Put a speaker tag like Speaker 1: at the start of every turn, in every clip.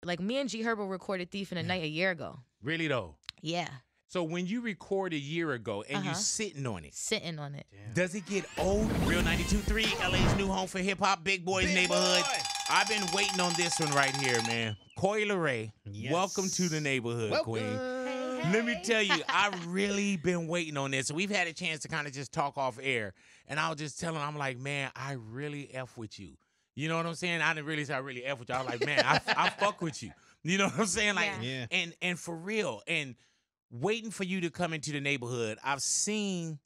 Speaker 1: Like me and Herbo recorded Thief in the Night a year ago.
Speaker 2: Really though?
Speaker 1: Yeah.
Speaker 2: So when you record a year ago and you sitting on it,
Speaker 1: Damn.
Speaker 2: does it get old? Real 92.3, LA's new home for hip hop, Big Boy's neighborhood.
Speaker 3: Boy.
Speaker 2: I've been waiting on this one right here, man. Coi Leray, welcome to the neighborhood, Queen. Let me tell you, I've really been waiting on this. So we've had a chance to kind of just talk off air, and I was just telling him, I'm like, man, I really F with you. You know what I'm saying? I didn't really say I really F with you. I was like, man, I fuck with you. You know what I'm saying? Like, and for real, and waiting for you to come into the neighborhood, I've seen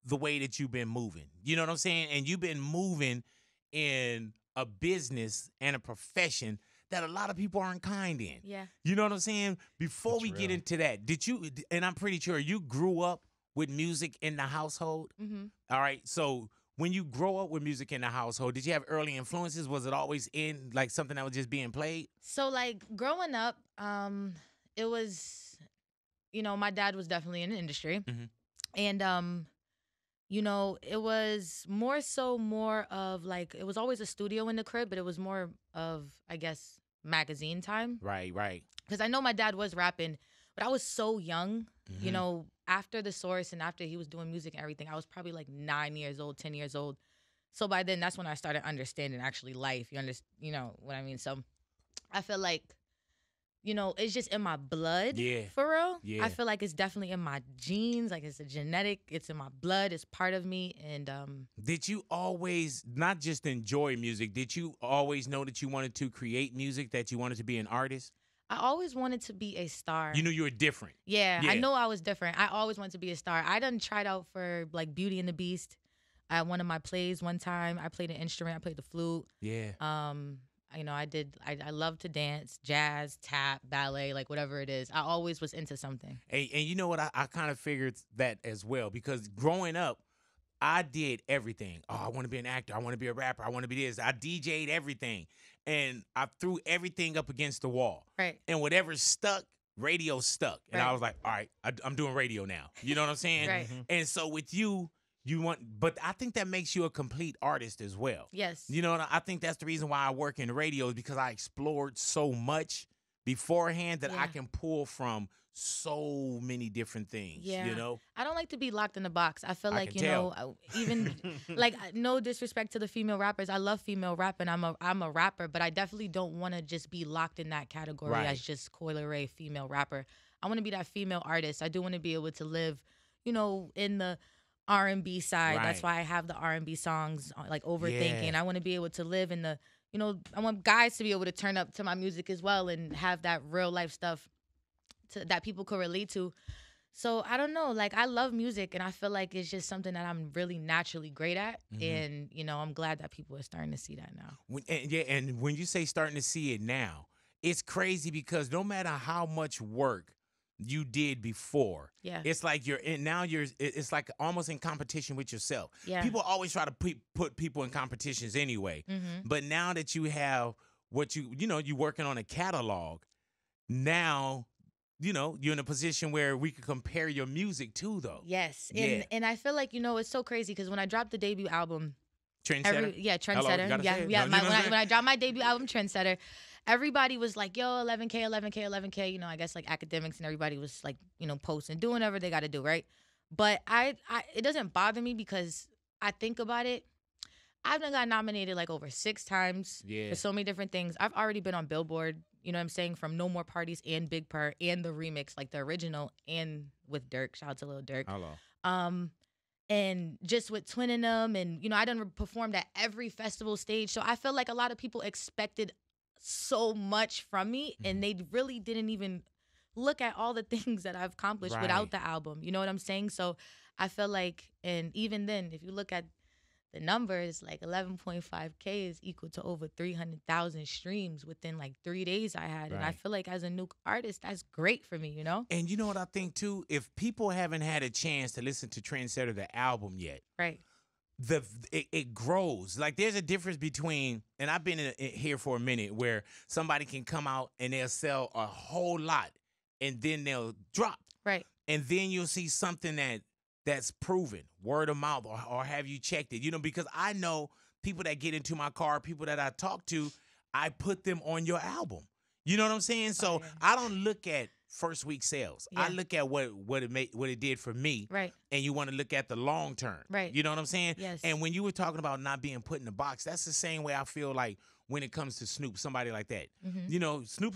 Speaker 2: the way that you've been moving. You know what I'm saying? And you've been moving in a business and a profession that a lot of people aren't kind in.
Speaker 1: Yeah.
Speaker 2: You know what I'm saying? Before we get into that, did you, and I'm pretty sure you grew up with music in the household? All right. So when you grow up with music in the household, did you have early influences? Was it always in like something that was just being played?
Speaker 1: So like growing up, it was, you know, my dad was definitely in the industry. And, you know, it was more of like, it was always a studio in the crib, but it was more of, I guess, magazine time.
Speaker 2: Right, right.
Speaker 1: Because I know my dad was rapping, but I was so young, you know, after The Source and after he was doing music and everything, I was probably like 9 years old, 10 years old. So by then, that's when I started understanding actually life. You know what I mean? So I feel like, you know, it's just in my blood.
Speaker 2: Yeah.
Speaker 1: For real.
Speaker 2: Yeah.
Speaker 1: I feel like it's definitely in my genes. Like it's a genetic. It's in my blood. It's part of me. And
Speaker 2: did you always not just enjoy music? Did you always know that you wanted to create music? That you wanted to be an artist?
Speaker 1: I always wanted to be a star.
Speaker 2: You knew you were different.
Speaker 1: Yeah, I know I was different. I always wanted to be a star. I done tried out for like Beauty and the Beast at one of my plays one time. I played an instrument. I played the flute.
Speaker 2: Yeah.
Speaker 1: You know, I love to dance, jazz, tap, ballet, like whatever it is. I always was into something.
Speaker 2: And you know what? I kind of figured that as well, because growing up, I did everything. Oh, I want to be an actor. I want to be a rapper. I want to be this. I DJ'd everything. And I threw everything up against the wall.
Speaker 1: Right.
Speaker 2: And whatever stuck, radio stuck. And
Speaker 1: Right.
Speaker 2: I was like, all right, I'm doing radio now. You know what I'm saying?
Speaker 1: Right.
Speaker 2: And so with you want, but I think that makes you a complete artist as well.
Speaker 1: Yes.
Speaker 2: You know, I think that's the reason why I work in radio, is because I explored so much beforehand that I can pull from so many different things.
Speaker 1: Yeah.
Speaker 2: You know?
Speaker 1: I don't like to be locked in a box. I feel like,
Speaker 2: can
Speaker 1: you know, even like no disrespect to the female rappers. I love female rap and I'm a rapper, but I definitely don't want to just be locked in that category as just Coi Leray, female rapper. I want to be that female artist. I do want to be able to live, you know, in the R&B side. That's why I have the R&B songs like Overthinking. I want to be able to live in the, you know, I want guys to be able to turn up to my music as well and have that real life stuff that people could relate to. So I don't know, like I love music and I feel like it's just something that I'm really naturally great at. And, you know, I'm glad that people are starting to see that now.
Speaker 2: And when you say starting to see it now, it's crazy because no matter how much work you did before, it's like it's like almost in competition with yourself. People always try to put people in competitions anyway. But now that you have what you're working on a catalog, now you know, you're in a position where we could compare your music too, though.
Speaker 1: Yes. And I feel like, you know, it's so crazy because when I dropped the debut album,
Speaker 2: Trendsetter?
Speaker 1: Trendsetter. When I dropped my debut album, Trendsetter, everybody was like, yo, 11K, 11K, 11K. You know, I guess like academics and everybody was like, you know, posting, doing whatever they got to do, right? But it doesn't bother me because I think about it. I've done got nominated like over 6 times for so many different things. I've already been on Billboard, you know what I'm saying, from No More Parties and Big PURR and the remix, like the original, and with Durk. Shout out to Lil Durk.
Speaker 2: Hello.
Speaker 1: And just with TWINNEM, and, you know, I done performed at every festival stage. So I feel like a lot of people expected so much from me, and they really didn't even look at all the things that I've accomplished without the album. You know what I'm saying? So I feel like, and even then, if you look at the numbers, like 11.5K is equal to over 300,000 streams within like 3 days I had. And I feel like as a new artist, that's great for me, you know?
Speaker 2: And you know what I think too? If people haven't had a chance to listen to Trendsetter, the album yet, it grows. Like there's a difference between, and I've been here for a minute, where somebody can come out and they'll sell a whole lot and then they'll drop. And then you'll see something that's proven, word of mouth, or have you checked it? You know, because I know people that get into my car, people that I talk to, I put them on your album. You know what I'm saying? So I don't look at first week sales. I look at what it did for me.
Speaker 1: Right.
Speaker 2: And you want to look at the long term.
Speaker 1: Right.
Speaker 2: You know what I'm saying?
Speaker 1: Yes.
Speaker 2: And when you were talking about not being put in a box, that's the same way I feel like when it comes to Snoop, somebody like that. You know, Snoop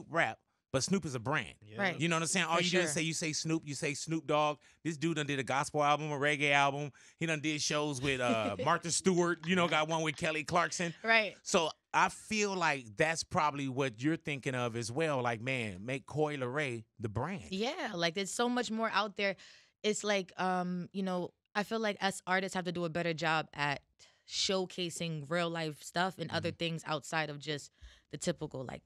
Speaker 2: rap, but Snoop is a brand.
Speaker 1: Right.
Speaker 2: You know what I'm saying? All you do is you say Snoop, you say Snoop Dogg. This dude done did a gospel album, a reggae album. He done did shows with Martha Stewart, you know, got one with Kelly Clarkson.
Speaker 1: Right.
Speaker 2: So I feel like that's probably what you're thinking of as well. Like, man, make Coi Leray the brand.
Speaker 1: Yeah, like there's so much more out there. It's like, you know, I feel like us artists have to do a better job at showcasing real life stuff and other things outside of just the typical, like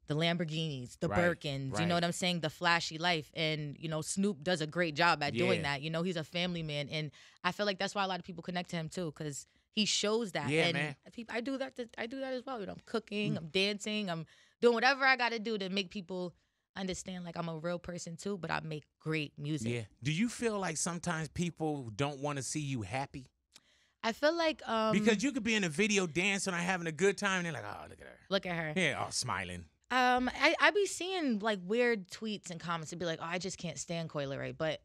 Speaker 1: the Lamborghinis, the Birkins, you know what I'm saying? The flashy life. And, you know, Snoop does a great job at doing that. You know, he's a family man. And I feel like that's why a lot of people connect to him too, because he shows that.
Speaker 2: Yeah,
Speaker 1: and
Speaker 2: man.
Speaker 1: I do that as well. You know, I'm cooking, I'm dancing, I'm doing whatever I got to do to make people understand like I'm a real person too, but I make great music.
Speaker 2: Yeah. Do you feel like sometimes people don't want to see you happy?
Speaker 1: I feel like
Speaker 2: because you could be in a video dancing or having a good time and they're like, oh, look at her.
Speaker 1: Look at her.
Speaker 2: Yeah, all smiling.
Speaker 1: I be seeing like weird tweets and comments to be like, oh, I just can't stand Coi Leray. But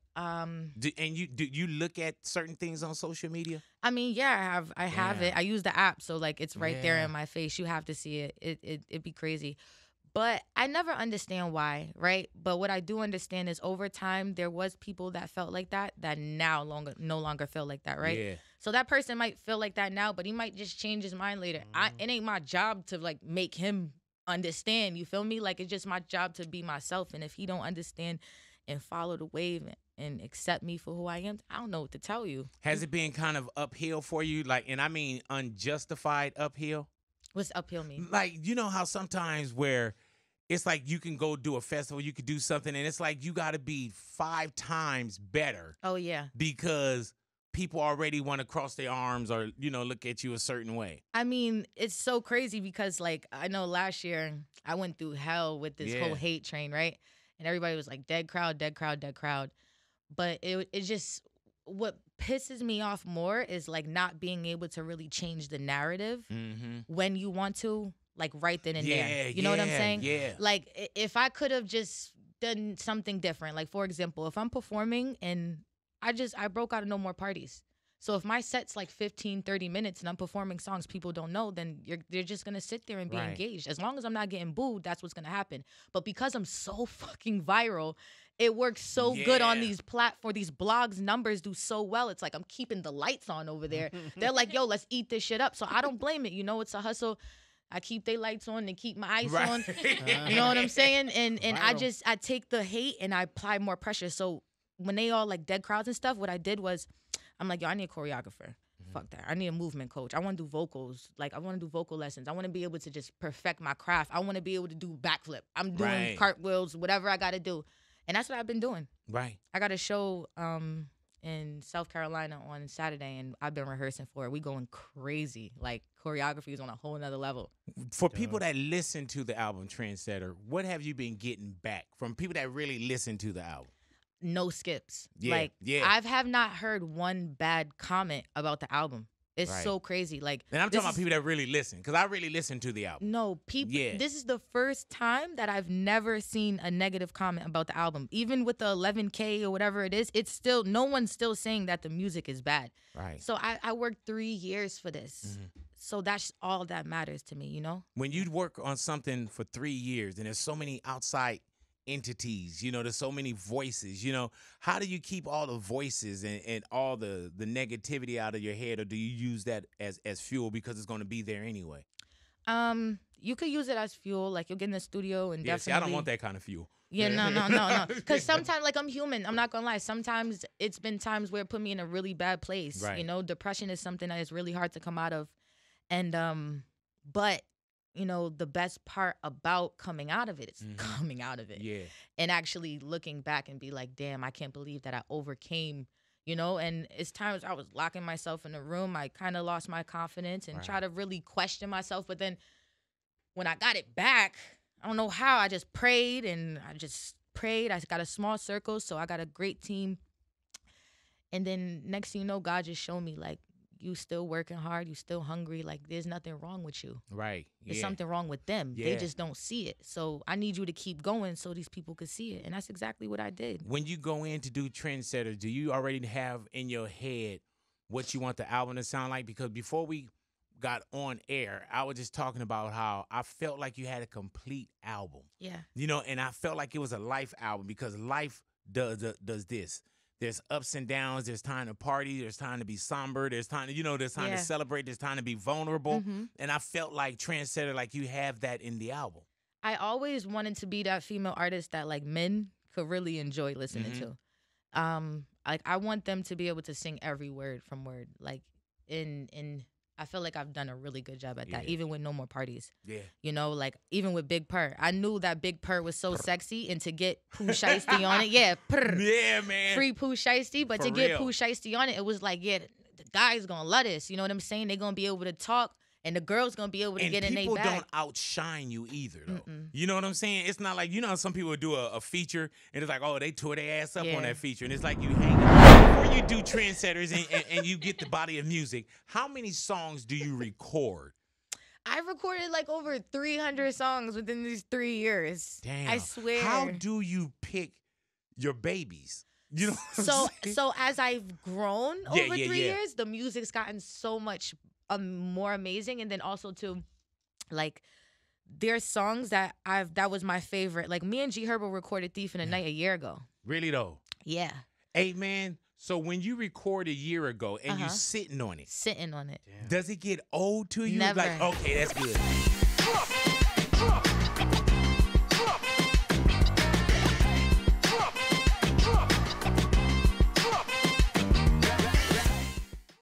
Speaker 1: do
Speaker 2: you look at certain things on social media?
Speaker 1: I mean, yeah, I have it. I use the app, so like it's right there in my face. You have to see it. It'd be crazy. But I never understand why, right? But what I do understand is over time there was people that felt like that now no longer feel like that, right?
Speaker 2: Yeah.
Speaker 1: So that person might feel like that now, but he might just change his mind later. It ain't my job to like make him understand, you feel me? Like it's just my job to be myself, and if he don't understand and follow the wave and accept me for who I am, I don't know what to tell you.
Speaker 2: Has it been kind of uphill for you? Like, and I mean unjustified uphill?
Speaker 1: What's uphill mean?
Speaker 2: Like, you know how sometimes where it's like you can go do a festival, you could do something, and it's like you got to be 5 times better.
Speaker 1: Oh, yeah.
Speaker 2: Because people already want to cross their arms or, you know, look at you a certain way.
Speaker 1: I mean, it's so crazy because, like, I know last year I went through hell with this whole hate train, right? And everybody was like, dead crowd, dead crowd, dead crowd. But it just, what pisses me off more is, like, not being able to really change the narrative when you want to, like, right then and there. You know what I'm saying?
Speaker 2: Yeah.
Speaker 1: Like, if I could have just done something different, like, for example, if I'm performing and I broke out of No More Parties. So if my set's like 15, 30 minutes and I'm performing songs people don't know, then they're just going to sit there and be engaged. As long as I'm not getting booed, that's what's going to happen. But because I'm so fucking viral, it works so good on these platforms. These blogs numbers do so well. It's like I'm keeping the lights on over there. They're like, yo, let's eat this shit up. So I don't blame it. You know, it's a hustle. I keep their lights on and keep my ice on. You know what I'm saying? And I take the hate and I apply more pressure. So when they all like dead crowds and stuff, what I did was, I'm like, yo, I need a choreographer. Fuck that. I need a movement coach. I want to do vocals. Like, I want to do vocal lessons. I want to be able to just perfect my craft. I want to be able to do backflip. I'm doing cartwheels, whatever I got to do. And that's what I've been doing.
Speaker 2: Right.
Speaker 1: I got a show in South Carolina on Saturday, and I've been rehearsing for it. We going crazy. Like, choreography is on a whole nother level.
Speaker 2: For people that listen to the album Trendsetter, what have you been getting back from people that really listen to the album?
Speaker 1: No skips.
Speaker 2: Yeah,
Speaker 1: I have not heard one bad comment about the album. It's so crazy. Like,
Speaker 2: and I'm talking about people that really listen, because I really listen to the album.
Speaker 1: No, people. Yeah. This is the first time that I've never seen a negative comment about the album. Even with the 11K or whatever it is, it's still, no one's still saying that the music is bad.
Speaker 2: Right.
Speaker 1: So I worked 3 years for this. So that's all that matters to me, you know?
Speaker 2: When you work on something for 3 years and there's so many outside entities, you know, there's so many voices, you know, how do you keep all the voices and all the negativity out of your head, or do you use that as fuel because it's going to be there anyway?
Speaker 1: You could use it as fuel. Like, you'll get in the studio and definitely.
Speaker 2: See, I don't want that kind of fuel.
Speaker 1: Yeah, no. Because sometimes, like, I'm human. I'm not gonna lie. Sometimes it's been times where it put me in a really bad place.
Speaker 2: Right.
Speaker 1: You know, depression is something that is really hard to come out of, and but you know, the best part about coming out of it is coming out of it.
Speaker 2: Yeah.
Speaker 1: And actually looking back and be like, damn, I can't believe that I overcame, you know? And it's times I was locking myself in a room. I kind of lost my confidence and try to really question myself. But then when I got it back, I don't know how, I just prayed and I got a small circle, so I got a great team. And then next thing you know, God just showed me, like, you still working hard, you still hungry. Like, there's nothing wrong with you.
Speaker 2: Right.
Speaker 1: There's something wrong with them.
Speaker 2: Yeah.
Speaker 1: They just don't see it. So I need you to keep going so these people could see it. And that's exactly what I did.
Speaker 2: When you go in to do Trendsetter, do you already have in your head what you want the album to sound like? Because before we got on air, I was just talking about how I felt like you had a complete album.
Speaker 1: Yeah.
Speaker 2: You know, and I felt like it was a life album because life does this. There's ups and downs. There's time to party. There's time to be somber. There's time to, there's time to celebrate. There's time to be vulnerable. And I felt like Trendsetter, like you have that in the album.
Speaker 1: I always wanted to be that female artist that like men could really enjoy listening to. Like I want them to be able to sing every word from word. Like I feel like I've done a really good job at that, even with No More Parties. Yeah. You know, like even with Big PURR. I knew that Big PURR was so sexy, and to get Pooh Shiesty on it, PURR.
Speaker 2: Yeah, man.
Speaker 1: Free Pooh Shiesty, but to get Pooh Shiesty on it, it was like, the guys gonna love this. You know what I'm saying? They're gonna be able to talk, and the girls gonna be able to get in their bag.
Speaker 2: And people don't outshine you either, though. You know what I'm saying? It's not like, some people do a feature, and it's like, oh, they tore their ass up on that feature, and it's like you hang out. Before you do Trendsetters and you get the body of music, how many songs do you record?
Speaker 1: I recorded like over 300 songs within these 3 years.
Speaker 2: Damn.
Speaker 1: I swear.
Speaker 2: How do you pick your babies? You know what I'm
Speaker 1: so as I've grown over 3 years, the music's gotten so much more amazing. And then also too, like, there's songs that was my favorite. Like me and Herbo recorded Thief in the Night a year ago.
Speaker 2: Really though?
Speaker 1: Yeah.
Speaker 2: Hey man, so when you record a year ago and you sitting on it.
Speaker 1: Sitting on it.
Speaker 2: Does it get old to you?
Speaker 1: Never.
Speaker 2: Like, okay, that's good.